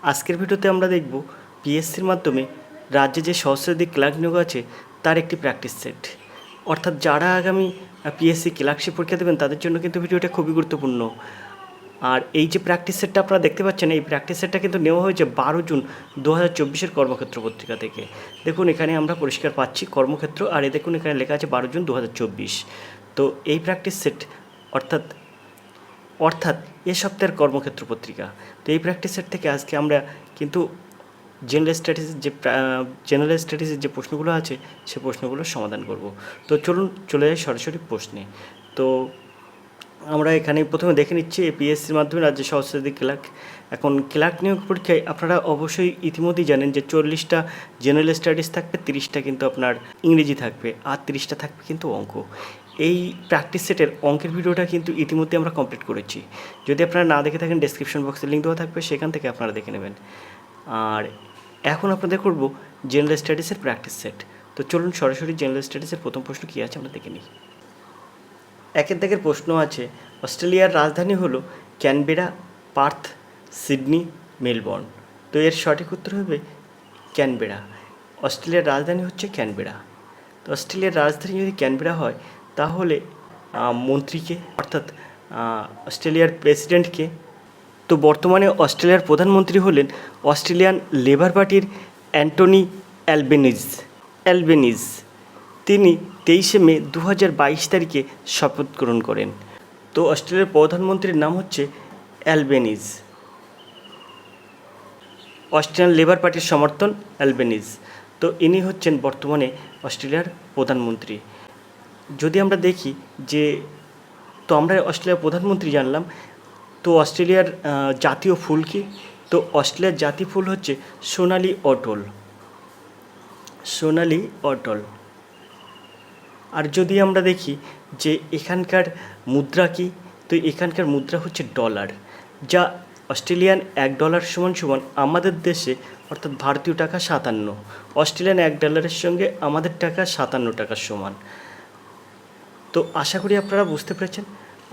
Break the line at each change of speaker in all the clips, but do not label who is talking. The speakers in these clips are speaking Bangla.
আজকের ভিডিওতে আমরা দেখব পিএসসির মাধ্যমে রাজ্যে যে সহস্রাধিক ক্লার্ক নিয়োগ আছে তার একটি প্র্যাকটিস সেট। অর্থাৎ যারা আগামী পিএসসি ক্লার্কশিপ পরীক্ষা দেবেন তাদের জন্য কিন্তু ভিডিওটা খুবই গুরুত্বপূর্ণ। আর এই যে প্র্যাকটিস সেটটা আপনারা দেখতে পাচ্ছেন, এই প্র্যাকটিস সেটটা কিন্তু নেওয়া হয়েছে 12 জুন 2024 কর্মক্ষেত্র পত্রিকা থেকে। দেখুন এখানে আমরা পরিষ্কার পাচ্ছি কর্মক্ষেত্র, আর দেখুন এখানে লেখা আছে 12 জুন 2024। তো এই প্র্যাকটিস সেট অর্থাৎ অর্থাৎ এ সপ্তাহের কর্মক্ষেত্র পত্রিকা। তো এই প্র্যাকটিস সেট থেকে আজকে আমরা কিন্তু জেনারেল স্ট্যাটিসের যে প্রশ্নগুলো আছে সে প্রশ্নগুলোর সমাধান করব। তো চলুন চলে যাই সরাসরি প্রশ্নে। তো আমরা এখানে প্রথমে দেখে নিচ্ছি পিএসসির মাধ্যমে রাজ্যে সহস্রাধিক ক্লার্ক। এখন ক্লার্ক নিয়োগ পরীক্ষায় আপনারা অবশ্যই ইতিমধ্যেই জানেন যে 40টা জেনারেল স্টাডিজ থাকবে, 30টা কিন্তু আপনার ইংরেজি থাকবে, আর 30টা থাকবে কিন্তু অঙ্ক। এই প্র্যাকটিস সেটের অঙ্কের ভিডিওটা কিন্তু ইতিমধ্যে আমরা কমপ্লিট করেছি। যদি আপনারা না দেখে থাকেন ডেসক্রিপশন বক্সে লিঙ্ক দেওয়া থাকবে, সেখান থেকে আপনারা দেখে নেবেন। আর এখন আপনাদের করব জেনারেল স্টাডিজের প্র্যাকটিস সেট। তো চলুন সরাসরি জেনারেল স্টাডিজের প্রথম প্রশ্ন কী আছে আমরা দেখে নিই। একের দাগের প্রশ্ন আছে, অস্ট্রেলিয়ার রাজধানী হলো ক্যানবেরা, পার্থ, সিডনি, মেলবোর্ন। তো এর সঠিক উত্তর হবে ক্যানবেরা। অস্ট্রেলিয়ার রাজধানী হচ্ছে ক্যানবেরা। তো অস্ট্রেলিয়ার রাজধানী যদি ক্যানবেরা হয় তাহলে মন্ত্রীকে অর্থাৎ অস্ট্রেলিয়ার প্রেসিডেন্টকে, তো বর্তমানে অস্ট্রেলিয়ার প্রধানমন্ত্রী হলেন অস্ট্রেলিয়ান লেবার পার্টির অ্যান্টনি অ্যালবেনিজ। তিনি 23শে মে 2022 তারিখে শপথ গ্রহণ করেন। তো অস্ট্রেলিয়ার প্রধানমন্ত্রীর নাম হচ্ছে অ্যালবেনিজ। অস্ট্রেলিয়ান লেবার পার্টির সমর্থন অ্যালবেনিজ। তো ইনি হচ্ছেন বর্তমানে অস্ট্রেলিয়ার প্রধানমন্ত্রী। যদি আমরা দেখি যে, তো আমরা অস্ট্রেলিয়ার প্রধানমন্ত্রী জানলাম, তো অস্ট্রেলিয়ার জাতীয় ফুল কি? তো অস্ট্রেলিয়ার জাতীয় ফুল হচ্ছে সোনালি অটল। আর যদি আমরা দেখি যে এখানকার মুদ্রা কি, তো এখানকার মুদ্রা হচ্ছে ডলার, যা অস্ট্রেলিয়ান $1 সমান আমাদের দেশে অর্থাৎ ভারতীয় টাকা 57। অস্ট্রেলিয়ান $1 সঙ্গে আমাদের টাকা 57 টাকার সমান। তো আশা করি আপনারা বুঝতে পেরেছেন।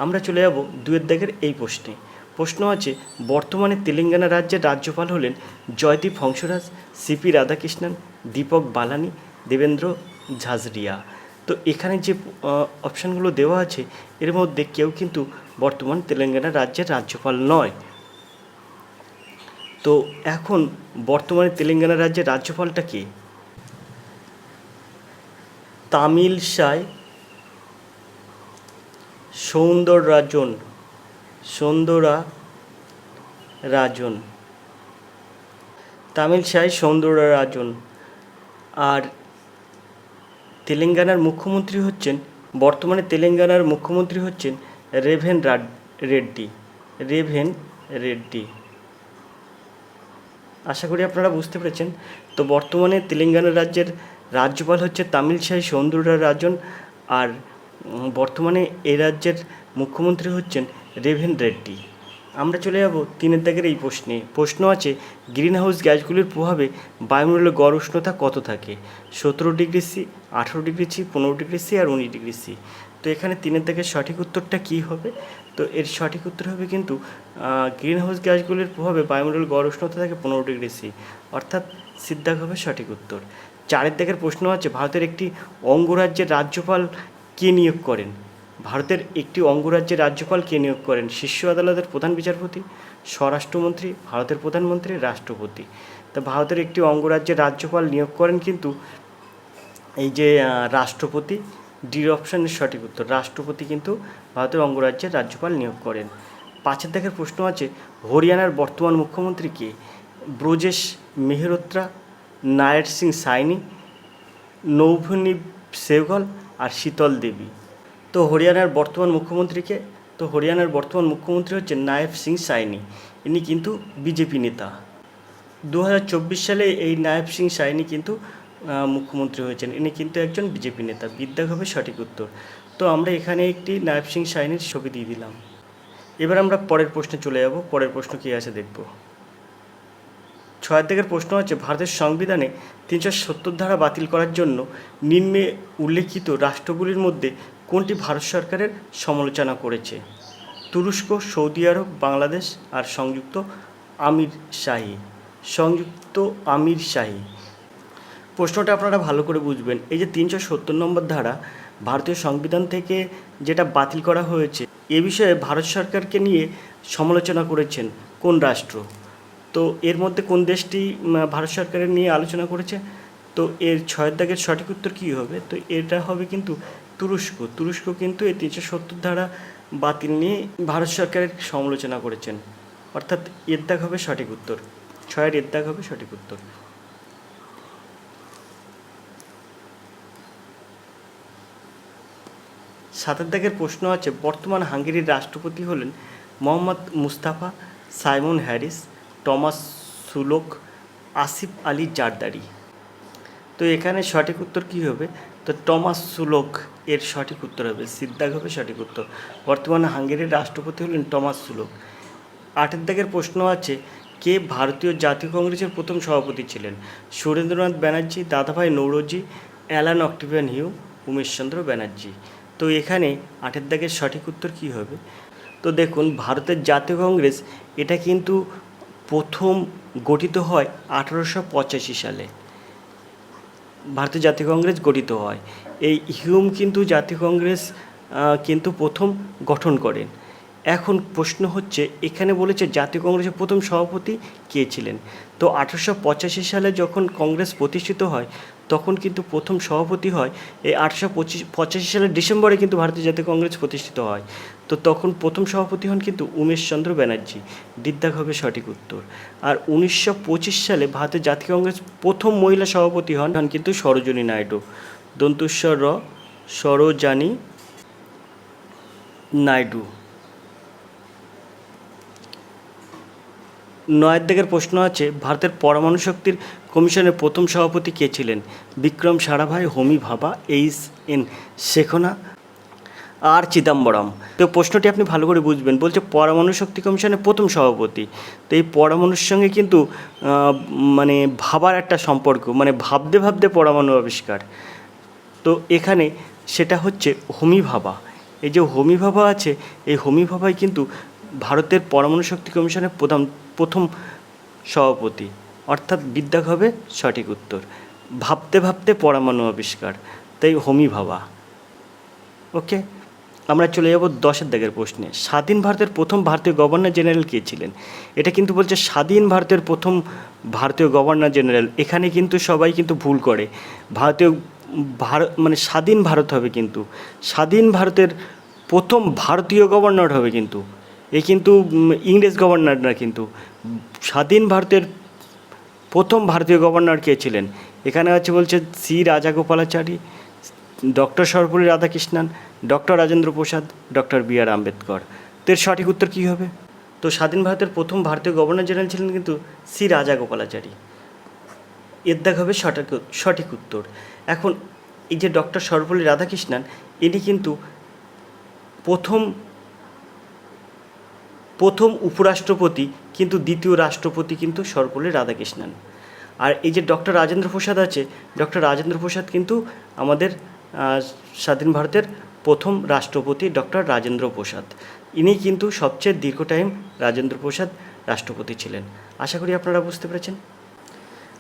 আমরা চলে যাব 2 দাগের এই প্রশ্নে। প্রশ্ন আছে, বর্তমানে তেলেঙ্গানা রাজ্যের রাজ্যপাল হলেন জয়দীপ হংসরাজ, সিপি রাধাকৃষ্ণন, দীপক বালানি, দেবেন্দ্র ঝাঝরিয়া। তো এখানে যে অপশানগুলো দেওয়া আছে এর মধ্যে কেউ কিন্তু বর্তমান তেলেঙ্গানা রাজ্যের রাজ্যপাল নয়। তো এখন বর্তমানে তেলেঙ্গানা রাজ্যের রাজ্যপালটা কে? তামিলসাই সৌন্দররাজন। তামিলসাই সৌন্দররাজন। আর তেলেঙ্গানার মুখ্যমন্ত্রী হচ্ছেন, বর্তমানে তেলেঙ্গানার মুখ্যমন্ত্রী হচ্ছেন রেভেন রেড্ডি। আশা করি আপনারা বুঝতে পেরেছেন। তো বর্তমানে তেলেঙ্গানা রাজ্যের রাজ্যপাল হচ্ছে তামিলসাই সৌন্দররাজন, আর বর্তমানে এই রাজ্যের মুখ্যমন্ত্রী হচ্ছেন রেভেন রেড্ডি। আমরা চলে যাব 3 দাগের এই প্রশ্নে। প্রশ্ন আছে, গ্রিন হাউস গ্যাসগুলির প্রভাবে বায়ুমণ্ডলের গড় উষ্ণতা কত থাকে? 17 degree C, 18 degree C, 15 degree C, আর 19 ডিগ্রি সি। তো এখানে 3 দাগের সঠিক উত্তরটা কী হবে? তো এর সঠিক উত্তর হবে কিন্তু গ্রিন হাউস গ্যাসগুলির প্রভাবে বায়ুমণ্ডলের গড় উষ্ণতা থাকে 15 ডিগ্রি সি, অর্থাৎ সিদ্ধাগ হবে সঠিক উত্তর। 4 দাগের প্রশ্ন আছে, ভারতের একটি অঙ্গরাজ্যের রাজ্যপাল কে নিয়োগ করেন? ভারতের একটি অঙ্গরাজ্যের রাজ্যপাল কে নিয়োগ করেন? শীর্ষ আদালতের প্রধান বিচারপতি, স্বরাষ্ট্রমন্ত্রী, ভারতের প্রধানমন্ত্রী, রাষ্ট্রপতি। তো ভারতের একটি অঙ্গরাজ্যের রাজ্যপাল নিয়োগ করেন কিন্তু এই যে রাষ্ট্রপতি। ডি অপশানের সঠিক উত্তর, রাষ্ট্রপতি কিন্তু ভারতের অঙ্গরাজ্যের রাজ্যপাল নিয়োগ করেন। 5 দাগের প্রশ্ন আছে, হরিয়ানার বর্তমান মুখ্যমন্ত্রী কে? ব্রজেশ মেহরোত্রা, নায়ের সিং সাইনি, নৌভনীব সেহগল, আর শীতল দেবী। তো হরিয়ানার বর্তমান মুখ্যমন্ত্রীকে, তো হরিয়ানার বর্তমান মুখ্যমন্ত্রী হচ্ছে নায়েব সিং সাইনি। ইনি কিন্তু বিজেপি নেতা। 2024 সালে এই নায়েব সিং সাইনি কিন্তু মুখ্যমন্ত্রী হয়েছেন। ইনি কিন্তু একজন বিজেপি নেতা। বিদ্যাগ হবে সঠিক উত্তর। তো আমরা এখানে একটি নায়েব সিং সাইনির ছবি দিয়ে দিলাম। এবার আমরা পরের প্রশ্নে চলে যাব। পরের প্রশ্ন কী আছে দেখব। 6 দাগের প্রশ্ন হচ্ছে, ভারতের সংবিধানে 370 ধারা বাতিল করার জন্য নিম্নে উল্লেখিত রাষ্ট্রগুলির মধ্যে কোনটি ভারত সরকারের সমালোচনা করেছে? তুরস্ক, সৌদি আরব, বাংলাদেশ, আর সংযুক্ত আমির শাহী। সংযুক্ত আমির শাহী। প্রশ্নটা আপনারা ভালো করে বুঝবেন। এই যে 370 নম্বর ধারা ভারতীয় সংবিধান থেকে যেটা বাতিল করা হয়েছে, এ বিষয়ে ভারত সরকারকে নিয়ে সমালোচনা করেছেন কোন রাষ্ট্র? তো এর মধ্যে কোন দেশটি ভারত সরকারের নিয়ে আলোচনা করেছে? তো এর 6 দাগের সঠিক উত্তর কী হবে? তো এটা হবে কিন্তু তুরস্ক। তুরস্ক কিন্তু এই 370 ধারা বাতিল নিয়ে ভারত সরকারের সমালোচনা করেছেন। অর্থাৎ এর দাগ হবে সঠিক উত্তর, 6-এর এর দাগ হবে সঠিক উত্তর। 7 দাগের প্রশ্ন আছে, বর্তমান হাঙ্গেরির রাষ্ট্রপতি হলেন Mohammad Mustafa, Simon Harris, Thomas Sulyok, Asif Ali Zardari. তো এখানে সঠিক উত্তর কী হবে? তো টমাস সুলোক এর সঠিক উত্তর হবে, সিদ্ধাগ হবে সঠিক উত্তর। বর্তমানে হাঙ্গেরির রাষ্ট্রপতি হলেন টমাস সুলোক। 8 দাগের প্রশ্ন আছে, কে ভারতীয় জাতীয় কংগ্রেসের প্রথম সভাপতি ছিলেন? Surendranath Banerjee, Dadabhai Naoroji, Allan Octavian Hume, Umeshchandra Banerjee. তো এখানে 8 দাগের সঠিক উত্তর কী হবে? তো দেখুন, ভারতের জাতীয় কংগ্রেস এটা কিন্তু প্রথম গঠিত হয় 1885 সালে। ভারতীয় জাতীয় কংগ্রেস গঠিত হয়। এই হিউম কিন্তু জাতীয় কংগ্রেস কিন্তু প্রথম গঠন করেন। এখন প্রশ্ন হচ্ছে, এখানে বলেছে জাতীয় কংগ্রেসের প্রথম সভাপতি কে ছিলেন? তো 1885 সালে যখন কংগ্রেস প্রতিষ্ঠিত হয়, তখন কিন্তু প্রথম সভাপতি হয় এই 1885 সালের ডিসেম্বরে কিন্তু ভারতীয় জাতীয় কংগ্রেস প্রতিষ্ঠিত হয়। তো তখন প্রথম সভাপতি হন কিন্তু উমেশচন্দ্র ব্যানার্জি, দিদ্দাগ হবে সঠিক উত্তর। আর 1925 সালে ভারতের জাতীয় কংগ্রেস প্রথম মহিলা সভাপতি হন কিন্তু সরোজিনী নাইডু, দন্তুস্বর র, সরোজানি নাইডু। 9 দাগের প্রশ্ন আছে, ভারতের পরমাণু শক্তির কমিশনের প্রথম সভাপতি কে ছিলেন? বিক্রম সারাভাই, হোমি ভাবা, এইচ.এন. শেখনা, আর চিদাম্বরম। তো প্রশ্নটি আপনি ভালো করে বুঝবেন। বলছে পরমাণু শক্তি কমিশনের প্রথম সভাপতি। তো এই পরমাণুর সঙ্গে কিন্তু মানে ভাবার একটা সম্পর্ক, মানে ভাবতে ভাবতে পরমাণু আবিষ্কার। তো এখানে সেটা হচ্ছে হোমি ভাবা। এই যে হোমি ভাবা আছে, এই হোমি ভাবাই কিন্তু ভারতের পরমাণু শক্তি কমিশনের প্রথম সভাপতি। অর্থাৎ বিদ্যাগ হবে সঠিক উত্তর। ভাবতে ভাবতে পরমাণু আবিষ্কার, তাই হোমি ভাবা। ওকে, আমরা চলে যাব 10 দাগের প্রশ্নে। স্বাধীন ভারতের প্রথম ভারতীয় গভর্নর জেনারেল কে ছিলেন? এটা কিন্তু বলছে স্বাধীন ভারতের প্রথম ভারতীয় গভর্নর জেনারেল। এখানে কিন্তু সবাই কিন্তু ভুল করে। ভারত মানে স্বাধীন ভারত হবে, কিন্তু স্বাধীন ভারতের প্রথম ভারতীয় গভর্নর হবে কিন্তু, এ কিন্তু ইংরেজ গভর্নর না। কিন্তু স্বাধীন ভারতের প্রথম ভারতীয় গভর্নর কে ছিলেন? এখানে আছে বলছে C Rajagopalachari, doctor Sarvepalli Radhakrishnan, doctor Rajendra Prasad, doctor B R. Ambedkar. তো এর সঠিক উত্তর কী হবে? তো স্বাধীন ভারতের প্রথম ভারতীয় গভর্নর জেনারেল ছিলেন কিন্তু সি রাজাগোপালাচারী, এর দাগ হবে সঠিক উত্তর। এখন এই যে ডক্টর সর্বপল্লী রাধাকৃষ্ণন, ইনি কিন্তু প্রথম উপরাষ্ট্রপতি, কিন্তু দ্বিতীয় রাষ্ট্রপতি কিন্তু সর্বপল্লী রাধাকৃষ্ণন। আর এই যে ডক্টর রাজেন্দ্র প্রসাদ আছে, ডক্টর রাজেন্দ্র প্রসাদ কিন্তু আমাদের স্বাধীন ভারতের প্রথম রাষ্ট্রপতি ডক্টর রাজেন্দ্র প্রসাদ। ইনি কিন্তু সবচেয়ে দীর্ঘ টাইম রাজেন্দ্র প্রসাদ রাষ্ট্রপতি ছিলেন। আশা করি আপনারা বুঝতে পেরেছেন।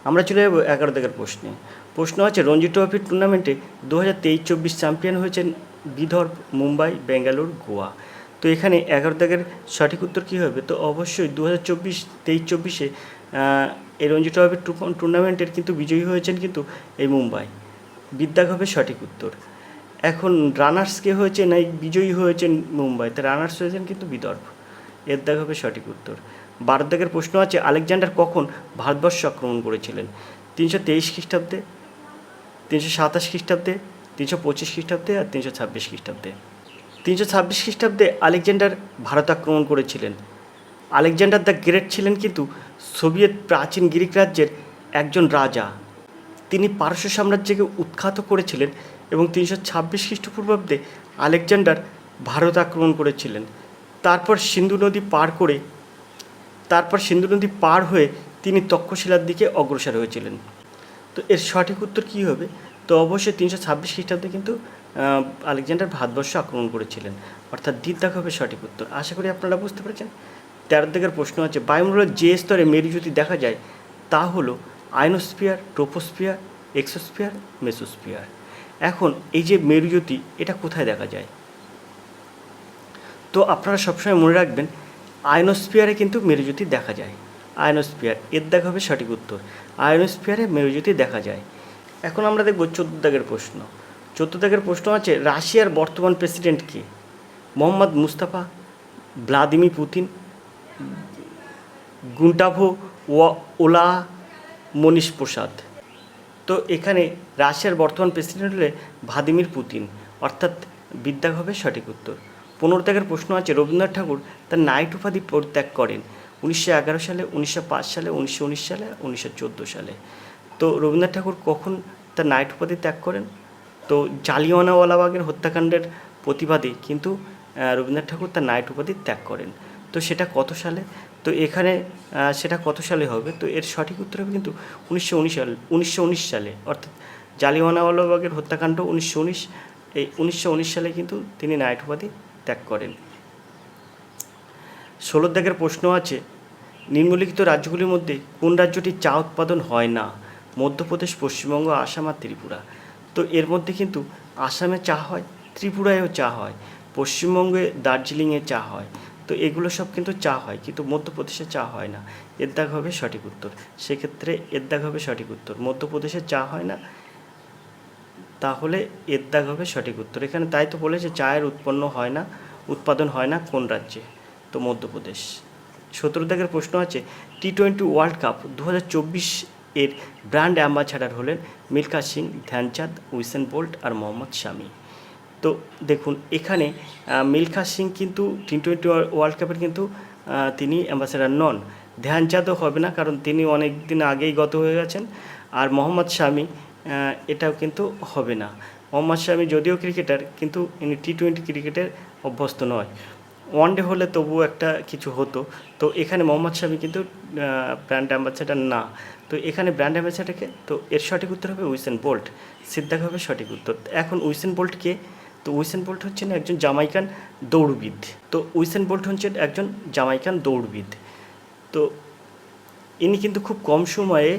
আমরা চলে যাব 11 দাগের প্রশ্নে। প্রশ্ন আছে, রঞ্জি ট্রফি টুর্নামেন্টে 2023-24 চ্যাম্পিয়ন হয়েছেন বিদর্ভ, মুম্বাই, বেঙ্গালুরু, গোয়া। তো এখানে 11 দাগের সঠিক উত্তর কী হবে? তো অবশ্যই 2023-24 এই রঞ্জি ট্রফি টুর্নামেন্টের কিন্তু বিজয়ী হয়েছেন কিন্তু এই মুম্বাই, বিদ্যাগ হবে সঠিক উত্তর। এখন রানার্স কে হয়েছে না বিজয়ী হয়েছেন মুম্বাই, তো রানার্স হয়েছেন কিন্তু বিদর্ভ, এর দাগ হবে সঠিক উত্তর। 12 দাগের প্রশ্ন আছে, আলেকজান্ডার কখন ভারতবর্ষ আক্রমণ করেছিলেন? 323 খ্রিস্টাব্দে, 327 খ্রিস্টাব্দে, 325 খ্রিস্টাব্দে আর 326 খ্রিস্টাব্দে। 326 খ্রিস্টাব্দে আলেকজান্ডার ভারত আক্রমণ করেছিলেন। আলেকজান্ডার দ্য গ্রেট ছিলেন কিন্তু সোভিয়েত প্রাচীন গ্রিক রাজ্যের একজন রাজা। তিনি পারস্য সাম্রাজ্যকে উৎখাত করেছিলেন এবং 326 খ্রিস্টপূর্বাব্দে আলেকজান্ডার ভারত আক্রমণ করেছিলেন। তারপর সিন্ধু নদী পার হয়ে তিনি তক্ষশিলার দিকে অগ্রসর হয়েছিলেন। তো এর সঠিক উত্তর কী হবে? তো অবশ্যই 326 খ্রিস্টাব্দে কিন্তু আলেকজান্ডার ভারতবর্ষ আক্রমণ করেছিলেন, অর্থাৎ দ্বিতীয় হবে সঠিক উত্তর। আশা করি আপনারা বুঝতে পেরেছেন। 13 দাগের প্রশ্ন আছে, বায়ুমণ্ডলের যে স্তরে মেরুজ্যোতি দেখা যায় তা হলো আয়নোস্ফিয়ার, ট্রোপোস্ফিয়ার, এক্সোস্ফিয়ার, মেসোস্ফিয়ার। এখন এই যে মেরুজ্যোতি, এটা কোথায় দেখা যায়? তো আপনারা সবসময় মনে রাখবেন, আয়নোস্ফিয়ারে কিন্তু মেরুজ্যোতি দেখা যায়। আয়নোস্ফিয়ার, এর দাগ হবে সঠিক উত্তর। আয়নোস্ফিয়ারে মেরুজ্যোতি দেখা যায়। এখন আমরা দেখব 14 দাগের প্রশ্ন। 14 দাগের প্রশ্ন আছে, রাশিয়ার বর্তমান প্রেসিডেন্ট কে? মোহাম্মদ মুস্তাফা, ভ্লাদিমির পুতিন, গুন্টাভো ওলা, মনীষ প্রসাদ। তো এখানে রাশিয়ার বর্তমান প্রেসিডেন্ট হলে ভ্লাদিমির পুতিন, অর্থাৎ বিদ্যাগ হবে সঠিক উত্তর। 15 দাগের প্রশ্ন আছে, রবীন্দ্রনাথ ঠাকুর তার নাইট উপাধি পরিত্যাগ করেন 1911 সালে, 1905 সালে, 1919 সালে, 1914 সালে। তো রবীন্দ্রনাথ ঠাকুর কখন তার নাইট উপাধি ত্যাগ করেন? তো জালিয়ানওয়ালাবাগের হত্যাকাণ্ডের প্রতিবাদে কিন্তু রবীন্দ্রনাথ ঠাকুর তার নাইট উপাধি ত্যাগ করেন। তো সেটা কত সালে? তো এখানে সেটা কত সালে হবে? তো এর সঠিক উত্তর হবে কিন্তু 1919 সালে, অর্থাৎ জালিয়ানওয়ালাবাগের হত্যাকাণ্ড 1919, এই 1919 সালে কিন্তু তিনি নাইট উপাধি ত্যাগ করেন। 16 দাগের প্রশ্ন আছে, নিম্নলিখিত রাজ্যগুলির মধ্যে কোন রাজ্যটির চা উৎপাদন হয় না? মধ্যপ্রদেশ, পশ্চিমবঙ্গ, আসাম আর ত্রিপুরা। তো এর মধ্যে কিন্তু আসামে চা হয়, ত্রিপুরায়ও চা হয়, পশ্চিমবঙ্গে দার্জিলিংয়ে চা হয়। তো এগুলো সব কিন্তু চা হয়, কিন্তু মধ্যপ্রদেশে চা হয় না। এর দাগ হবে সঠিক উত্তর। সেক্ষেত্রে এর দাগ হবে সঠিক উত্তর। মধ্যপ্রদেশে চা হয় না, তাহলে এর দাগ হবে সঠিক উত্তর। এখানে তাই তো বলেছে চায়ের উৎপাদন হয় না কোন রাজ্যে? তো মধ্যপ্রদেশ। 17 দাগের প্রশ্ন আছে, টি-20 ওয়ার্ল্ড কাপ 2024 এর ব্র্যান্ড অ্যাম্বাসাডার হলেন মিলখা সিং, ধ্যানচাঁদ, উইসেন বোল্ট আর মোহাম্মদ শামি। তো দেখুন এখানে মিলখা সিং কিন্তু টি-20 ওয়ার্ল্ড কাপের কিন্তু তিনি অ্যাম্বাসাডার নন। ধ্যানচাঁদও হবে না, কারণ তিনি অনেক দিন আগেই গত হয়ে গেছেন। আর মোহাম্মদ শামি এটাও কিন্তু হবে না। মোহাম্মদ শামি যদিও ক্রিকেটার, কিন্তু ইনি টি-20 ক্রিকেটের অভ্যস্ত নয়। ওয়ানডে হলে তবুও একটা কিছু হতো। তো এখানে মোহাম্মদ শামি কিন্তু ব্র্যান্ড অ্যাম্বাসাডার না। তো এখানে ব্র্যান্ড অ্যাম্বাসাডারকে, তো এর সঠিক উত্তর হবে উইসেন বোল্ট। সিদ্ধাক হবে সঠিক উত্তর। এখন উইসেন বোল্ট কে? তো উইসেন বোল্ট হচ্ছেন একজন জামাইকান দৌড়বিদ। তো উইসেন বোল্ট হচ্ছেন একজন জামাইকান দৌড়বিদ। তো ইনি কিন্তু খুব কম সময়ে,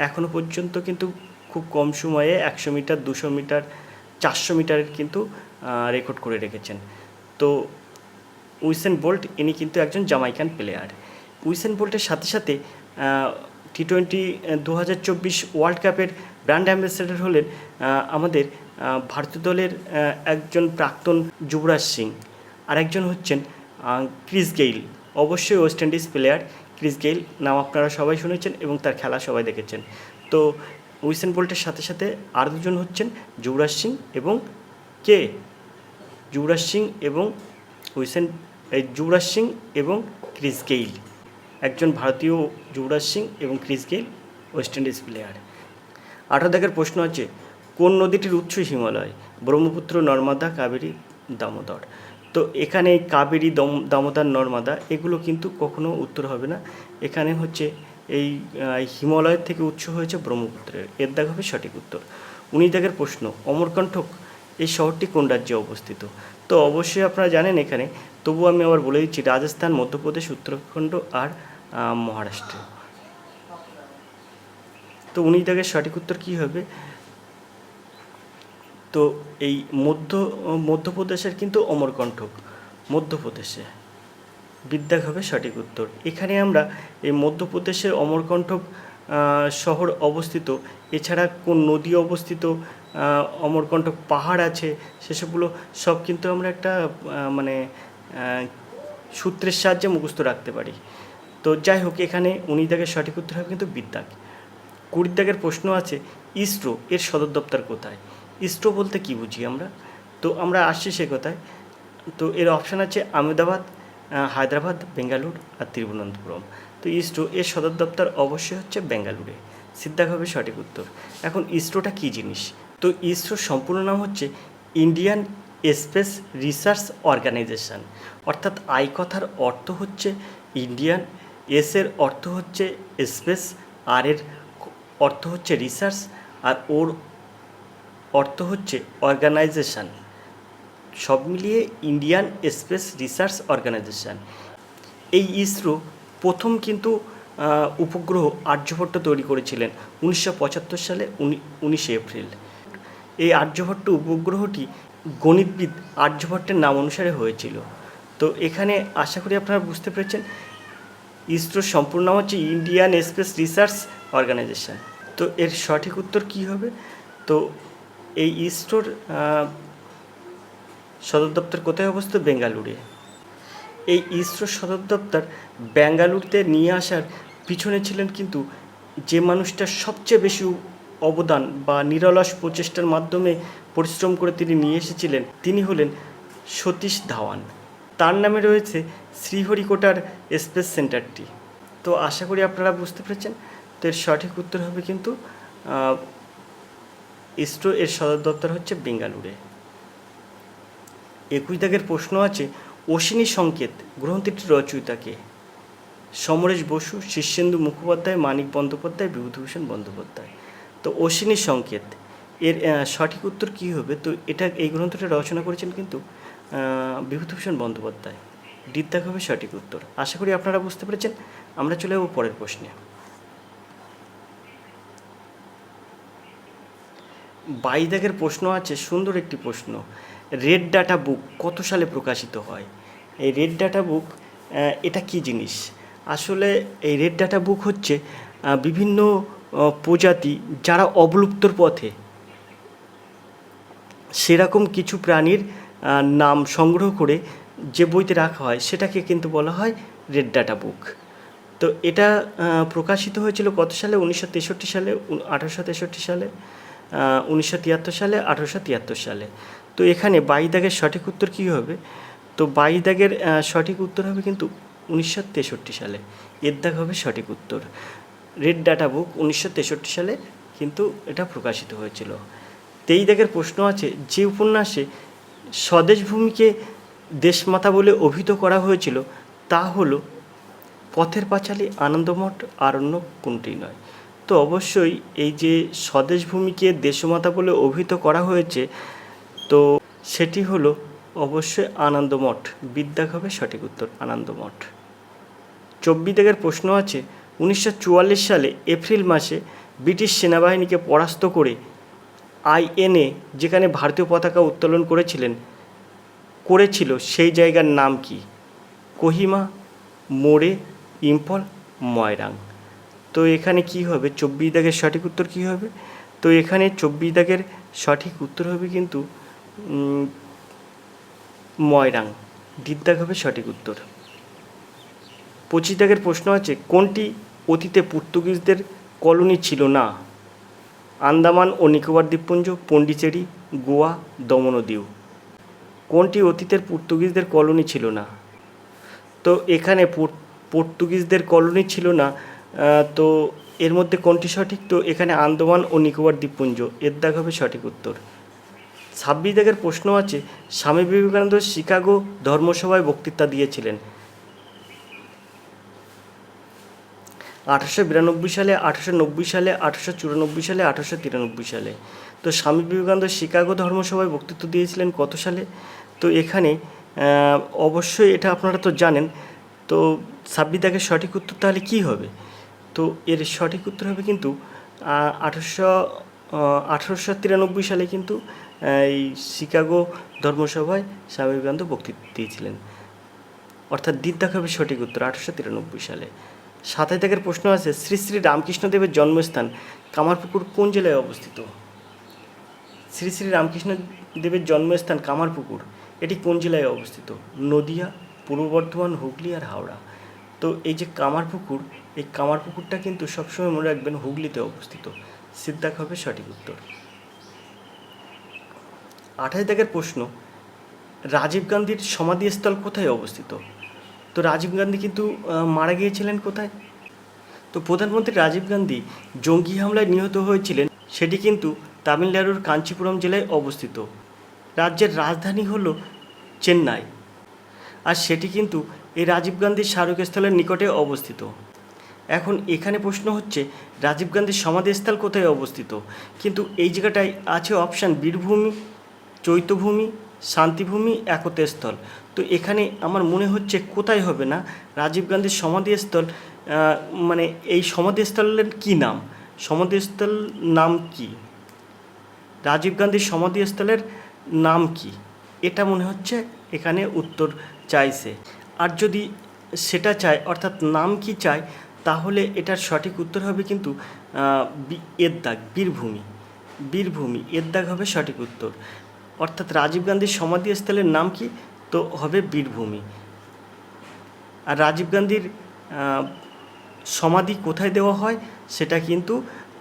এখনও পর্যন্ত কিন্তু খুব কম সময়ে 100 মিটার, 200 মিটার, 400 মিটারের কিন্তু রেকর্ড করে রেখেছেন। তো উইসেন বোল্ট ইনি কিন্তু একজন জামাইকান প্লেয়ার। উইসেন বোল্টের সাথে সাথে টি-20 2024 ওয়ার্ল্ড কাপের ব্র্যান্ড অ্যাম্বাসেডর হলেন আমাদের ভারতীয় দলের একজন প্রাক্তন যুবরাজ সিং, আর একজন হচ্ছেন ক্রিস গেইল। অবশ্যই West Indies player Chris Gayle, নাম আপনারা সবাই শুনেছেন এবং তার খেলা সবাই দেখেছেন। তো উইসেন বোল্টের সাথে সাথে আর দুজন হচ্ছেন যুবরাজ সিং এবং কে? যুবরাজ সিং এবং যুবরাজ সিং এবং ক্রিস গেইল, একজন ভারতীয় যুবরাজ সিং এবং Chris Gayle West Indies player. 18 দাগের প্রশ্ন আছে, কোন নদীটির উৎস হিমালয়? ব্রহ্মপুত্র, নর্মদা, কাবেরী, দামোদর। তো এখানে কাবেরী, দামোদর, নর্মদা এগুলো কিন্তু কখনো উত্তর হবে না। এখানে হচ্ছে এই হিমালয়ের থেকে উৎস হয়েছে ব্রহ্মপুত্রের। এর দাগ হবে সঠিক উত্তর। 19 দাগের প্রশ্ন, অমরকণ্টক এই শহরটি কোন রাজ্যে অবস্থিত? তো অবশ্যই আপনারা জানেন এখানে, তবু আমি আবার বলে দিচ্ছি, রাজস্থান, মধ্যপ্রদেশ, উত্তরাখণ্ড আর মহারাষ্ট্র। তো 19 দাগের সঠিক উত্তর কী হবে? তো এই মধ্যপ্রদেশের কিন্তু অমরকণ্টক, মধ্যপ্রদেশে। বিদ্যাগ হবে সঠিক উত্তর। এখানে আমরা এই মধ্যপ্রদেশের অমরকণ্টক শহর অবস্থিত, এছাড়া কোন নদী অবস্থিত, অমরকণ্টক পাহাড় আছে, সেসবগুলো সব কিন্তু আমরা একটা মানে সূত্রের সাহায্যে মুখস্থ রাখতে পারি। তো যাই হোক, এখানে 19 দাগের সঠিক উত্তর হবে কিন্তু বিদ্যাগ। 20 দাগের প্রশ্ন আছে, ইসরো এর সদর দপ্তর কোথায়? ইসরো বলতে কী বুঝি আমরা? তো আমরা আসছি সে কথায়। তো এর অপশান আছে আহমেদাবাদ, হায়দ্রাবাদ, বেঙ্গালুরু আর তিরুবনন্তপুরম। তো ইসরো এর সদর দপ্তর অবশ্যই হচ্ছে বেঙ্গালুরে। সিদ্ধাক হবে সঠিক উত্তর। এখন ইসরোটা কী জিনিস? তো ইসরোর সম্পূর্ণ নাম হচ্ছে ইন্ডিয়ান স্পেস রিসার্চ অর্গানাইজেশন। অর্থাৎ আই কথার অর্থ হচ্ছে ইন্ডিয়ান, এস এর অর্থ হচ্ছে স্পেস, আর এর অর্থ হচ্ছে রিসার্চ, আর ওর অর্থ হচ্ছে অর্গানাইজেশান। সব মিলিয়ে ইন্ডিয়ান স্পেস রিসার্চ অর্গানাইজেশান। এই ইসরো প্রথম কিন্তু উপগ্রহ আর্যভট্ট তৈরি করেছিলেন 1975 সালে 19 এপ্রিল। এই আর্যভট্ট উপগ্রহটি গণিতবিদ আর্যভট্টের নাম অনুসারে হয়েছিল। তো এখানে আশা করি আপনারা বুঝতে পেরেছেন, ইসরোর সম্পূর্ণ নাম হচ্ছে ইন্ডিয়ান স্পেস রিসার্চ অর্গানাইজেশন। তো এর সঠিক উত্তর কী হবে? তো এই ইসরোর সদর দপ্তর কোথায় অবস্থিত? বেঙ্গালুরে। এই ইসরোর সদর দপ্তর বেঙ্গালুরুতে নিয়ে আসার পিছনে ছিলেন কিন্তু যে মানুষটার সবচেয়ে বেশি অবদান বা নিরলস প্রচেষ্টার মাধ্যমে পরিশ্রম করে তিনি নিয়ে এসেছিলেন, তিনি হলেন সতীশ ধাওয়ান। তার নামে রয়েছে শ্রীহরিকোটার স্পেস সেন্টারটি। তো আশা করি আপনারা বুঝতে পেরেছেন। তো এর সঠিক উত্তর হবে কিন্তু ইসরো এর সদর দপ্তর হচ্ছে বেঙ্গালুরে। 21 দাগের প্রশ্ন আছে, অশ্বিনী সংকেত গ্রন্থটির রচয়িতাকে? সমরেশ বসু, শীর্ষেন্দু মুখোপাধ্যায়, মানিক বন্দ্যোপাধ্যায়, বিভূতিভূষণ বন্দ্যোপাধ্যায়। তো অশ্বিনী সংকেত এর সঠিক উত্তর কী হবে? তো এই গ্রন্থটা রচনা করেছেন কিন্তু বিভূতিভূষণ বন্দ্যোপাধ্যায়। ডিদ্দাগ হবে সঠিক উত্তর। আশা করি আপনারা বুঝতে পেরেছেন। আমরা চলে যাব পরের প্রশ্নে। 22 দাগের প্রশ্ন আছে, সুন্দর একটি প্রশ্ন। রেড ডাটা বুক কত সালে প্রকাশিত হয়? এই রেড ডাটা বুক এটা কী জিনিস? আসলে এই রেড ডাটা বুক হচ্ছে বিভিন্ন প্রজাতি যারা অবলুপ্তর পথে, সেরকম কিছু প্রাণীর নাম সংগ্রহ করে যে বইতে রাখা হয় সেটাকে কিন্তু বলা হয় রেড ডাটা বুক। তো এটা প্রকাশিত হয়েছিল কত সালে? 1963 সালে, 1863 সালে, 1973 সালে, 1873 সালে। তো এখানে 22 দাগের সঠিক উত্তর কী হবে? তো 22 দাগের সঠিক উত্তর হবে কিন্তু 1963 সালে। এর দাগ হবে সঠিক উত্তর। রেড ডাটা বুক 1963 সালে কিন্তু এটা প্রকাশিত হয়েছিল। 23 দাগের প্রশ্ন আছে, যে উপন্যাসে স্বদেশ ভূমিকে দেশমাতা বলে অভিহিত করা হয়েছিল তা হলো পথের পাঁচালী, আনন্দমঠ, আরণ্যক, কোনটি নয়? তো অবশ্যই এই যে স্বদেশ ভূমিকে দেশমাতা বলে অভিহিত করা হয়েছে, তো সেটি হলো অবশ্যই আনন্দমঠ। বিদ্যাগ হবে সঠিক উত্তর, আনন্দমঠ। 24 দাগের প্রশ্ন আছে, 1944 সালে এপ্রিল মাসে ব্রিটিশ সেনাবাহিনীকে পরাস্ত করে আইএনএ যেখানে ভারতীয় পতাকা উত্তোলন করেছিল সেই জায়গার নাম কি? কোহিমা, মোরে, ইম্ফল, ময়রাং। তো এখানে কি হবে? 24 দাগের সঠিক উত্তর কী হবে? তো এখানে 24 দাগের সঠিক উত্তর হবে কিন্তু ময়রাং। ডিদ্দাগ হবে সঠিক উত্তর। 25 দাগের প্রশ্ন আছে, কোনটি অতীতে পর্তুগিজদের কলোনি ছিল না? আন্দামান ও নিকোবর দ্বীপপুঞ্জ, পন্ডিচেরি, গোয়া, দমন ও দিউ। কোনটি অতীতের পর্তুগিজদের কলোনি ছিল না? তো এখানে পর্তুগিজদের কলোনি ছিল না, তো এর মধ্যে কোনটি সঠিক? তো এখানে আন্দামান ও নিকোবর দ্বীপপুঞ্জ। এর দাগ হবে সঠিক উত্তর। 26 দাগের প্রশ্ন আছে, স্বামী বিবেকানন্দ শিকাগো ধর্মসভায় বক্তৃতা দিয়েছিলেন 1892 সালে, 1890 সালে, 1894 সালে, 1893 সালে। তো স্বামী বিবেকানন্দ শিকাগো ধর্মসভায় বক্তৃতা দিয়েছিলেন কত সালে? তো এখানে অবশ্যই এটা আপনারা তো জানেন। তো 26 দাগের সঠিক উত্তর তাহলে কী হবে? তো এর সঠিক উত্তর হবে কিন্তু 1893 সালে কিন্তু এই শিকাগো ধর্মসভায় স্বামী বিবেকানন্দ বক্তৃতা দিয়েছিলেন। অর্থাৎ দিদ্দাগ হবে সঠিক উত্তর, 1893 সালে। 27 দাগের প্রশ্ন আছে, শ্রী শ্রী রামকৃষ্ণদেবের জন্মস্থান কামারপুকুর কোন জেলায় অবস্থিত? শ্রী শ্রী রামকৃষ্ণদেবের জন্মস্থান কামারপুকুর, এটি কোন জেলায় অবস্থিত? নদিয়া, পূর্ব বর্ধমান, হুগলি আর হাওড়া। তো এই যে কামারপুকুর, এই কামারপুকুরটা কিন্তু সবসময় মনে রাখবেন হুগলিতে অবস্থিত। সিদ্ধাক হবে সঠিক উত্তর। 28 দাগের প্রশ্ন, রাজীব গান্ধীর সমাধিস্থল কোথায় অবস্থিত? তো রাজীব গান্ধী কিন্তু মারা গিয়েছিলেন কোথায়? তো প্রধানমন্ত্রী রাজীব গান্ধী জঙ্গি হামলায় নিহত হয়েছিলেন, সেটি কিন্তু তামিলনাড়ুর কাঞ্চিপুরম জেলায় অবস্থিত। রাজ্যের রাজধানী হল চেন্নাই, আর সেটি কিন্তু এই রাজীব গান্ধীর স্মারকস্থলের নিকটে অবস্থিত। এখন এখানে প্রশ্ন হচ্ছে রাজীব গান্ধীর সমাধিস্থল কোথায় অবস্থিত? কিন্তু এই জায়গাটায় আছে অপশান বীরভূমি, চৈত্যভূমি, শান্তিভূমি, একতাস্থল। তো এখানে আমার মনে হচ্ছে কোথায় হবে না, রাজীব গান্ধীর সমাধিস্থল মানে এই সমাধিস্থলের কী নাম, সমাধিস্থল নাম কি, রাজীব গান্ধীর সমাধিস্থলের নাম কি, এটা মনে হচ্ছে এখানে উত্তর চাইছে। আর যদি সেটা চায় অর্থাৎ নাম কি চায়, তাহলে এটার সঠিক উত্তর হবে কিন্তু এর দাগ, বীরভূমি। বীরভূমি এর দাগ হবে সঠিক উত্তর। অর্থাৎ রাজীব গান্ধীর সমাধিস্থলের নাম কি, তো হবে বীরভূমি। আর রাজীব গান্ধীর সমাধি কোথায় দেওয়া হয়, সেটা কিন্তু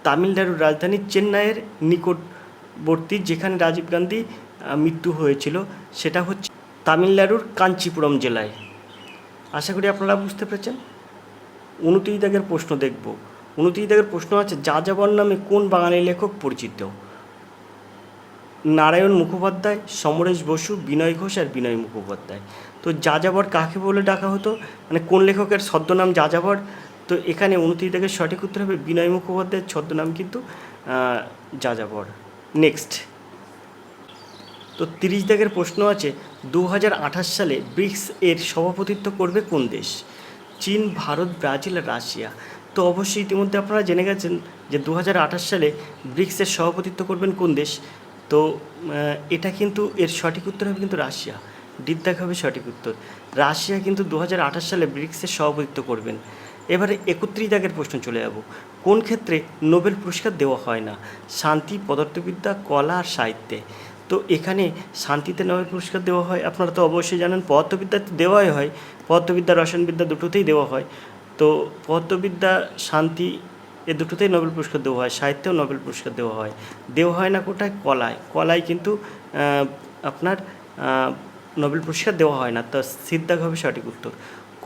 তামিলনাড়ুর রাজধানী চেন্নাইয়ের নিকটবর্তী, যেখানে রাজীব গান্ধী মৃত্যু হয়েছিল, সেটা হচ্ছে তামিলনাড়ুর কাঞ্চিপুরম জেলায়। আশা করি আপনারা বুঝতে পেরেছেন। 29 দাগের প্রশ্ন দেখব। 29 দাগের প্রশ্ন আছে, যাযাবর নামে কোন বাঙালি লেখক পরিচিত? নারায়ণ মুখোপাধ্যায়, সমরেশ বসু, বিনয় ঘোষ আর বিনয় মুখোপাধ্যায়। তো যাযাবর কাকে বলে ডাকা হতো, মানে কোন লেখকের ছদ্মনাম যাযাবর? তো এখানে 29 দাগের সঠিক উত্তর হবে বিনয় মুখোপাধ্যায়ের ছদ্মনাম কিন্তু যাযাবর। নেক্সট, তো 30 দাগের প্রশ্ন আছে, 2028 সালে ব্রিক্স এর সভাপতিত্ব করবে কোন দেশ? চীন, ভারত, ব্রাজিল আর রাশিয়া। তো অবশ্যই ইতিমধ্যে আপনারা জেনে গেছেন যে 2028 সালে ব্রিক্সের সভাপতিত্ব করবেন কোন দেশ। তো এটা কিন্তু এর সঠিক উত্তর হবে কিন্তু রাশিয়া। ডির দাগ হবে সঠিক উত্তর। রাশিয়া কিন্তু 2028 সালে ব্রিক্সের সভাপতিত্ব করবেন। এবারে 31 দাগের প্রশ্ন চলে যাব, কোন ক্ষেত্রে নোবেল পুরস্কার দেওয়া হয় না? শান্তি, পদার্থবিদ্যা, কলা আর সাহিত্যে। তো এখানে শান্তিতে নোবেল পুরস্কার দেওয়া হয়, আপনারা তো অবশ্যই জানেন। পদার্থবিদ্যাতে দেওয়াই হয়, পদার্থবিদ্যা রসায়নবিদ্যা দুটোতেই দেওয়া হয়। তো পদার্থবিদ্যা, শান্তি এ দুটোতেই নোবেল পুরস্কার দেওয়া হয়, সাহিত্যেও নোবেল পুরস্কার দেওয়া হয় না কোথায়? কলায়। কলায় কিন্তু আপনার নোবেল পুরস্কার দেওয়া হয় না। তো সির দাগ হবে সঠিক উত্তর,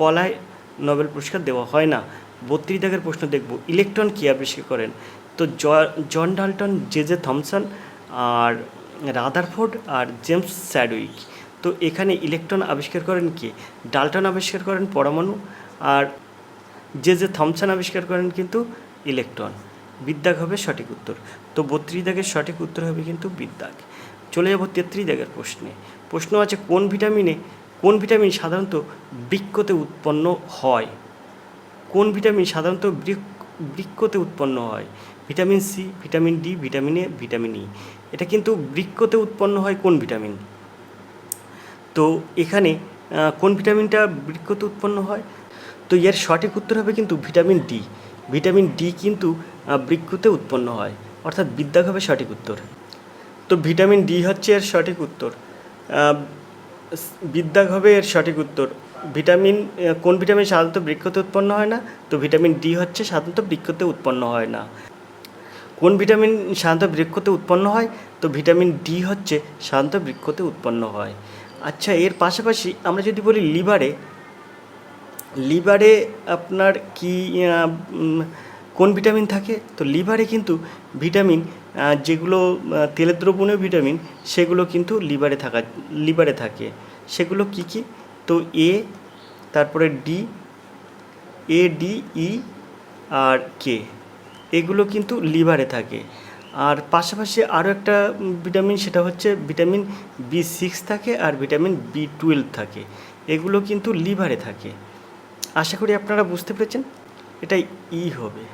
কলায় নোবেল পুরস্কার দেওয়া হয় না। 32 দাগের প্রশ্ন দেখব, ইলেকট্রন কী আবিষ্কার করেন? তো জন ডাল্টন, জে থমসন আর রাদারফোর্ড আর জেমস চ্যাডউইক। তো এখানে ইলেকট্রন আবিষ্কার করেন কে? ডাল্টন আবিষ্কার করেন পরমাণু, আর জে থমসন আবিষ্কার করেন কিন্তু ইলেকট্রন। বিদ্যাগ হবে সঠিক উত্তর। তো 32 দাগের সঠিক উত্তর হবে কিন্তু বিদ্যাগ। চলে যাব 33 দাগের প্রশ্নে। প্রশ্ন আছে, কোন ভিটামিন সাধারণত বৃক্কতে উৎপন্ন হয়? কোন ভিটামিন সাধারণত বৃক্কতে উৎপন্ন হয়? Vitamin C, vitamin D, vitamin A, vitamin E. এটা কিন্তু বৃক্কতে উৎপন্ন হয় কোন ভিটামিন? তো এখানে কোন ভিটামিনটা বৃক্কতে উৎপন্ন হয়? তো এর সঠিক উত্তর হবে কিন্তু ভিটামিন ডি। ভিটামিন ডি কিন্তু বৃক্কতে উৎপন্ন হয়, অর্থাৎ বিদ্যাগ হবে সঠিক উত্তর। তো ভিটামিন ডি হচ্ছে এর সঠিক উত্তর, বিদ্যাগ হবে এর সঠিক উত্তর। কোন ভিটামিন সাধারণত বৃক্কতে উৎপন্ন হয় না? তো ভিটামিন ডি হচ্ছে সাধারণত বৃক্কতে উৎপন্ন হয় না। কোন ভিটামিন সাধারণত বৃক্কতে উৎপন্ন হয়? তো ভিটামিন ডি হচ্ছে সাধারণত বৃক্কতে উৎপন্ন হয়। আচ্ছা, এর পাশাপাশি আমরা যদি বলি লিভারে আপনার কি কোন ভিটামিন থাকে? তো লিভারে কিন্তু ভিটামিন, যেগুলো তেলের দ্রবণীয় ভিটামিন, সেগুলো কিন্তু লিভারে থাকে। সেগুলো কি কি? তো তারপরে ডি, ই আর কে, এগুলো কিন্তু লিভারে থাকে। আর পাশাপাশি আরও একটা ভিটামিন, সেটা হচ্ছে ভিটামিন B6 থাকে আর ভিটামিন B12 থাকে। এগুলো কিন্তু লিভারে থাকে। আশা করি আপনারা বুঝতে পেরেছেন। এটাই হবে।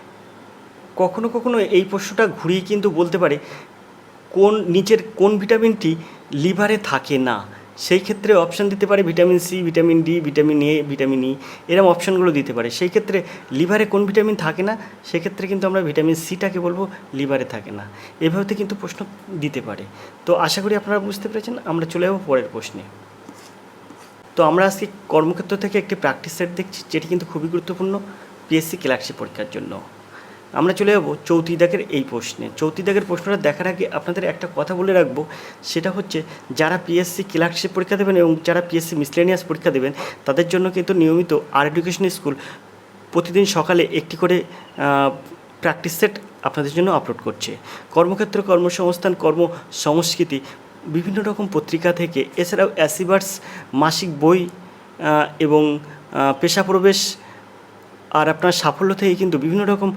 কখনো কখনো এই প্রশ্নটা ঘুরিয়ে কিন্তু বলতে পারে নিচের কোন ভিটামিনটি লিভারে থাকে না। সেই ক্ষেত্রে অপশান দিতে পারে vitamin C, vitamin D, vitamin A, vitamin E, এরকম অপশানগুলো দিতে পারে। সেই ক্ষেত্রে লিভারে কোন ভিটামিন থাকে না, সেক্ষেত্রে কিন্তু আমরা ভিটামিন সিটাকে বলবো লিভারে থাকে না। এভাবে কিন্তু প্রশ্ন দিতে পারে। তো আশা করি আপনারা বুঝতে পেরেছেন। আমরা চলে যাবো পরের প্রশ্নে। তো আমরা আজকে কর্মক্ষেত্র থেকে একটি প্র্যাকটিস সেট দেখছি, যেটি কিন্তু খুবই গুরুত্বপূর্ণ পিএসসি ক্লার্কশিপ পরীক্ষার জন্য। আমরা চলে যাবো 34 দাগের এই প্রশ্নে। 34 দাগের প্রশ্নটা দেখার আগে আপনাদের একটা কথা বলে রাখবো, সেটা হচ্ছে যারা পিএসসি ক্লার্কশিপ পরীক্ষা দেবেন এবং যারা পিএসসি মিসলেনিয়াস পরীক্ষা দেবেন, তাদের জন্য কিন্তু নিয়মিত আর এডুকেশন স্কুল প্রতিদিন সকালে একটি করে প্র্যাকটিস সেট আপনাদের জন্য আপলোড করছে। কর্মক্ষেত্র, কর্মসংস্থান, কর্মসংস্কৃতি, বিভিন্ন রকম পত্রিকা থেকে, এছাড়াও অ্যাসিভার্স মাসিক বই এবং পেশা প্রবেশ আর আপনার সাফল্য থেকে কিন্তু বিভিন্ন রকম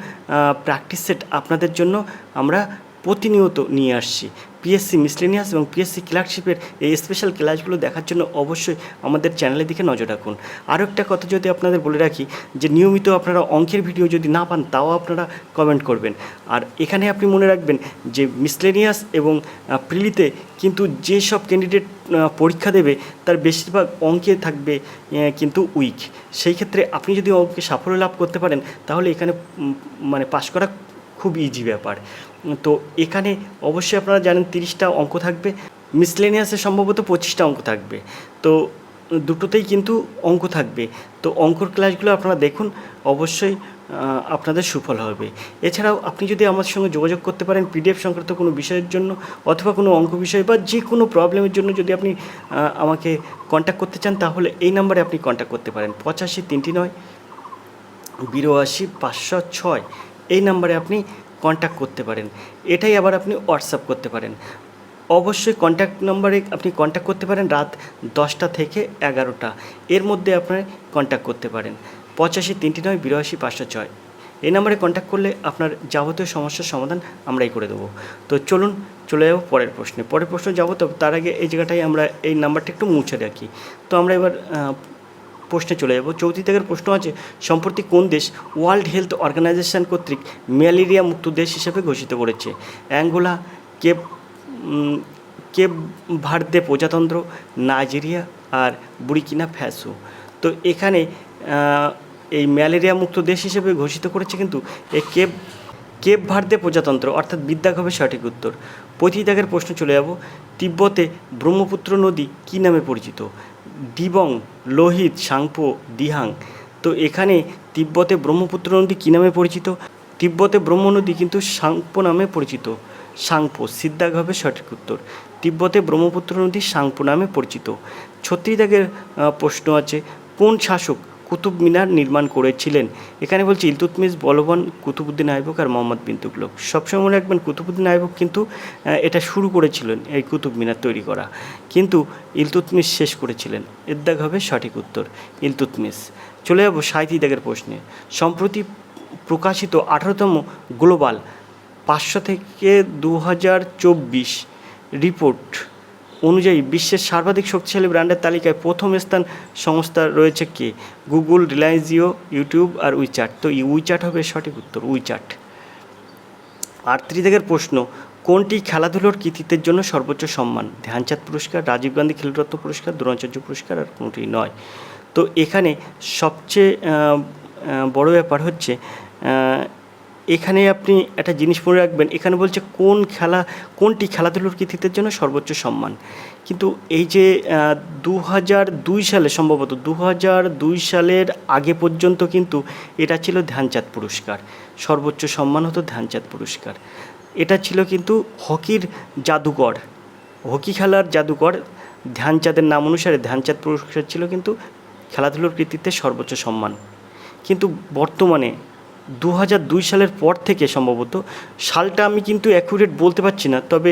প্র্যাকটিস সেট আপনাদের জন্য আমরা প্রতিনিয়ত নিয়ে আসছি। পিএসসি মিসলেনিয়াস এবং পিএসসি ক্লার্কশিপের এই স্পেশাল ক্লাসগুলো দেখার জন্য অবশ্যই আমাদের চ্যানেলের দিকে নজর রাখুন। আরও একটা কথা যদি আপনাদের বলে রাখি, যে নিয়মিত আপনারা অঙ্কের ভিডিও যদি না পান তাও আপনারা কমেন্ট করবেন। আর এখানে আপনি মনে রাখবেন যে মিসলেনিয়াস এবং প্রিলিতে কিন্তু যেসব ক্যান্ডিডেট পরীক্ষা দেবে তার বেশিরভাগ অঙ্কে থাকবে কিন্তু উইক। সেই ক্ষেত্রে আপনি যদি অঙ্কে সাফল্য লাভ করতে পারেন তাহলে এখানে মানে পাশ করা খুব ইজি ব্যাপার। তো এখানে অবশ্যই আপনারা জানেন 30টা অঙ্ক থাকবে, মিসলেনিয়াসে সম্ভবত 25টা অঙ্ক থাকবে। তো দুটোতেই কিন্তু অঙ্ক থাকবে। তো অঙ্কর ক্লাসগুলো আপনারা দেখুন, অবশ্যই আপনাদের সুফল হবে। এছাড়াও আপনি যদি আমার সঙ্গে যোগাযোগ করতে পারেন পিডিএফ সংক্রান্ত কোনো বিষয়ের জন্য অথবা কোনো অঙ্ক বিষয় বা যে কোনো প্রবলেমের জন্য যদি আপনি আমাকে কন্ট্যাক্ট করতে চান তাহলে এই নাম্বারে আপনি কন্ট্যাক্ট করতে পারেন 85 339 82 506। এই নাম্বারে আপনি কন্ট্যাক্ট করতে পারেন। এটাই আবার আপনি হোয়াটসঅ্যাপ করতে পারেন। অবশ্যই কন্ট্যাক্ট নাম্বারে আপনি কন্ট্যাক্ট করতে পারেন রাত 10টা থেকে 11টা এর মধ্যে আপনারা কন্ট্যাক্ট করতে পারেন 85 339 82 506। এই নাম্বারে কন্ট্যাক্ট করলে আপনার যাবতীয় সমস্যার সমাধান আমরাই করে দেবো। তো চলুন চলে যাবো পরের প্রশ্নে। পরের প্রশ্ন যাবো, তো তার আগে এই জায়গাটায় আমরা এই নাম্বারটা একটু মুছে রাখি। তো আমরা এবার প্রশ্নে চলে যাব। 34 দাগের প্রশ্ন আছে, সম্প্রতি কোন দেশ ওয়ার্ল্ড হেলথ অর্গানাইজেশন কর্তৃক ম্যালেরিয়া মুক্ত দেশ হিসেবে ঘোষিত করেছে? অ্যাঙ্গোলা, কেপ ভার্দে প্রজাতন্ত্র, নাইজেরিয়া আর বুর্কিনা ফ্যাসো। তো এখানে এই ম্যালেরিয়া মুক্ত দেশ হিসেবে ঘোষিত করেছে কিন্তু এই কেপ ভার্দে প্রজাতন্ত্র, অর্থাৎ বিদ্যাক হবে সঠিক উত্তর। 35 দাগের প্রশ্ন চলে যাব। তিব্বতে ব্রহ্মপুত্র নদী কী নামে পরিচিত? ডিবং, লোহিত, সাংপো, দিহাং। তো এখানে তিব্বতে ব্রহ্মপুত্র নদী কী নামে পরিচিত? তিব্বতে ব্রহ্ম নদী কিন্তু সাংপো নামে পরিচিত। সাংপো, সিদ্ধাগ হবে সঠিক উত্তর। তিব্বতে ব্রহ্মপুত্র নদী সাংপো নামে পরিচিত। 36 দাগের প্রশ্ন আছে, কোন শাসক কুতুব মিনার নির্মাণ করেছিলেন? এখানে বলছি ইলতুৎমিশ, বলবান, কুতুবউদ্দিন আইবক আর মোহাম্মদ বিন তুগলক। সবসময় মনে রাখবেন কুতুবউদ্দিন আইবক কিন্তু এটা শুরু করেছিলেন এই কুতুব মিনার তৈরি করা, কিন্তু ইলতুৎমিশ শেষ করেছিলেন। এর দাগ হবে সঠিক উত্তর, ইলতুৎমিশ। চলে যাব 37 দাগের প্রশ্নে। সম্প্রতি প্রকাশিত 18তম গ্লোবাল 500 থেকে 2024 রিপোর্ট অনুযায়ী বিশ্বের সর্বাধিক শক্তিশালী ব্র্যান্ডের তালিকায় প্রথম স্থান সংস্থা রয়েছে কে? গুগল, রিলায়েন্স জিও, ইউটিউব আর উইচ্যাট। তো উইচ্যাট হবে সঠিক উত্তর, উইচ্যাট। 38 দাগের প্রশ্ন, কোনটি খেলাধুলোর কৃতিত্বের জন্য সর্বোচ্চ সম্মান? ধ্যানচাঁদ পুরস্কার, রাজীব গান্ধী খেলরত্ন পুরস্কার, দ্রোণাচার্য পুরস্কার আর কোনটি নয়। তো এখানে সবচেয়ে বড় ব্যাপার হচ্ছে এখানে আপনি একটা জিনিস মনে রাখবেন, এখানে বলছে কোনটি খেলাধুলোর কৃতিত্বের জন্য সর্বোচ্চ সম্মান। কিন্তু এই যে 2002 সালে, সম্ভবত 2002 সালের আগে পর্যন্ত কিন্তু এটা ছিল ধ্যানচাঁদ পুরস্কার, সর্বোচ্চ সম্মান হতো ধ্যানচাঁদ পুরস্কার। এটা ছিল কিন্তু হকির জাদুকর, হকি খেলার জাদুকর ধ্যানচাঁদের নাম অনুসারে ধ্যানচাঁদ পুরস্কার ছিল কিন্তু খেলাধুলোর কৃতিত্বের সর্বোচ্চ সম্মান। কিন্তু বর্তমানে 2002 সালের পর থেকে, সম্ভবত সালটা আমি কিন্তু অ্যাকুরেট বলতে পারছি না, তবে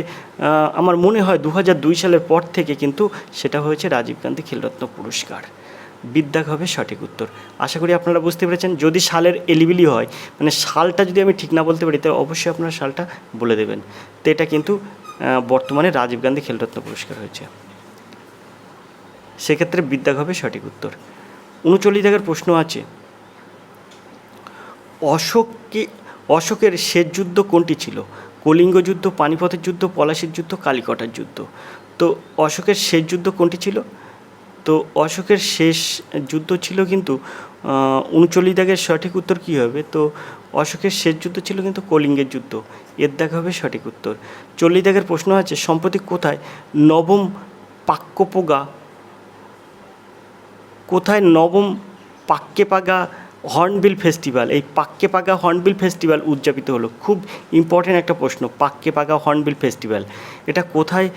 আমার মনে হয় 2002 সালের পর থেকে কিন্তু সেটা হয়েছে রাজীব গান্ধী খেলরত্ন পুরস্কার। বিদ্যাক হবে সঠিক উত্তর। আশা করি আপনারা বুঝতে পেরেছেন। যদি সালের এলিবিলি হয়, মানে সালটা যদি আমি ঠিক না বলতে পারি, তাহলে অবশ্যই আপনারা সালটা বলে দেবেন। তো এটা কিন্তু বর্তমানে রাজীব গান্ধী খেলরত্ন পুরস্কার হয়েছে, সেক্ষেত্রে বিদ্যাক হবে সঠিক উত্তর। 39 দাগের প্রশ্ন আছে, অশোকের শেষ যুদ্ধ কোনটি ছিল? কলিঙ্গ যুদ্ধ, পানিপথের যুদ্ধ, পলাশীর যুদ্ধ, কালিকটার যুদ্ধ। তো অশোকের শেষ যুদ্ধ কোনটি ছিল? তো অশোকের শেষ যুদ্ধ ছিল কিন্তু 39 দাগের সঠিক উত্তর কী হবে? তো অশোকের শেষ যুদ্ধ ছিল কিন্তু কলিঙ্গের যুদ্ধ। এর দাগ হবে সঠিক উত্তর। 40 দাগের প্রশ্ন আছে, সম্প্রতি কোথায় নবম পাক্কেপাগা হর্নবিল ফেস্টিভ্যাল, এই পাক্কেপাগা হর্নবিল ফেস্টিভ্যাল উদযাপিত হলো? খুব ইম্পর্টেন্ট একটা প্রশ্ন, পাক্কেপাগা হর্নবিল ফেস্টিভ্যাল এটা কোথায়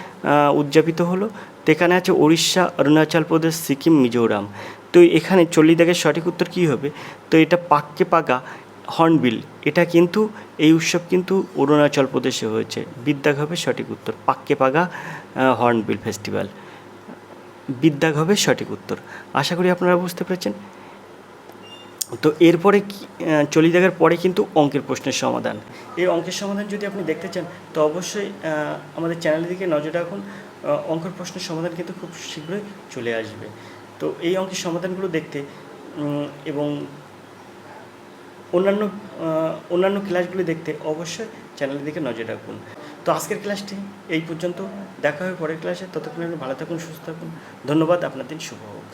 উদযাপিত হলো? তো এখানে আছে উড়িষ্যা, অরুণাচল প্রদেশ, সিকিম, মিজোরাম। তো এখানে 40 দাগের সঠিক উত্তর কী হবে? তো এটা পাক্কেপাগা হর্নবিল, এটা কিন্তু এই উৎসব কিন্তু অরুণাচল প্রদেশে হয়েছে। বিদ্যাক হবে সঠিক উত্তর, পাক্কেপাগা হর্নবিল ফেস্টিভ্যাল। বিদ্যাক হবে সঠিক উত্তর। আশা করি আপনারা বুঝতে পেরেছেন। তো এরপরে চলিয়ে দেখার পরে কিন্তু অঙ্কের প্রশ্নের সমাধান। এই অঙ্কের সমাধান যদি আপনি দেখতে চান তো অবশ্যই আমাদের চ্যানেলের দিকে নজর রাখুন। অঙ্কের প্রশ্নের সমাধান কিন্তু খুব শীঘ্রই চলে আসবে। তো এই অঙ্কের সমাধানগুলো দেখতে এবং অন্যান্য ক্লাসগুলো দেখতে অবশ্যই চ্যানেলের দিকে নজর রাখুন। তো আজকের ক্লাসটি এই পর্যন্ত, দেখা হবে পরের ক্লাসে। ততক্ষণ আপনি ভালো থাকুন, সুস্থ থাকুন। ধন্যবাদ, আপনার দিন শুভ হোক।